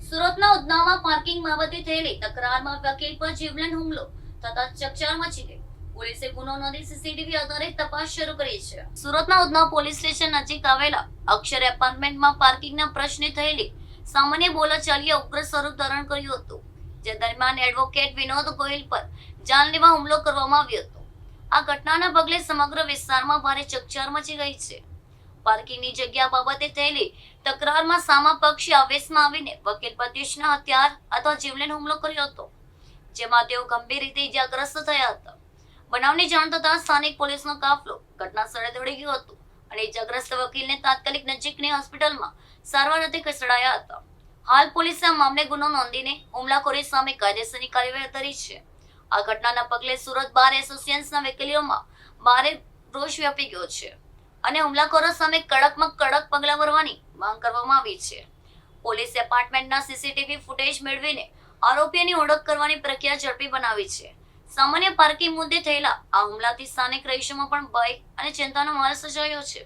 સુરતના ઉધનામાં પાર્કિંગ બાબતે થયેલી તકરારમાં વકીલ પર જીવલેણ હુમલો થતા ચકચાર મચી ગઈ. પોલીસે ગુનો નોંધી સીસીટીવી આધારિત તપાસ શરૂ કરી છે. સુરતના ઉધના પોલીસ સ્ટેશન નજીક આવેલા અક્ષર એપાર્ટમેન્ટમાં પાર્કિંગના પ્રશ્ને થયેલી સામાન્ય બોલાચાલીએ ઉગ્ર સ્વરૂપ ધારણ કર્યું હતું, જે દરમિયાન એડવોકેટ વિનોદ ગોહિલ પર જાનલેવા હુમલો કરવામાં આવ્યો હતો. આ ઘટનાના પગલે સમગ્ર વિસ્તારમાં ભારે ચકચાર મચી ગઈ છે. પાર્કિંગની જગ્યા બાબતે થયેલી તકરારમાં સામા પક્ષે આવેશમાં આવીને વકીલ પર તીક્ષ્ણ હથિયાર અથવા જીવલેણ હુમલો કર્યો હતો, જેમાં તેઓ ગંભીર રીતે ઇજાગ્રસ્ત થયા હતા. બનાવની જાણ થતાં સ્થાનિક પોલીસનો કાફલો ઘટના સ્થળે દોડી ગયો હતો અને ઇજાગ્રસ્ત વકીલને તાત્કાલિક નજીકની હોસ્પિટલમાં સારવાર અર્થે ખસેડાયા હતા. હાલ પોલીસે આ મામલે ગુનો નોંધીને હુમલાખોરી સામે કાયદેસરની કાર્યવાહી કરી છે. આ ઘટનાના પગલે સુરત બાર એસોસિએશનના વકીલોમાં ભારે રોષ વ્યાપી ગયો છે અને હુમલાખોરો સામે કડકમાં કડક પગલાં ભરવાની માંગ કરવામાં આવી છે. પોલીસે એપાર્ટમેન્ટના સીસીટીવી ફૂટેજ મેળવીને આરોપીઓની ઓળખ કરવાની પ્રક્રિયા ઝડપી બનાવી છે. સામાન્ય પાર્કિંગ મુદ્દે થયેલા આ હુમલાથી સ્થાનિક રહીશોમાં પણ ભય અને ચિંતાનો માહોલ સર્જાયો છે.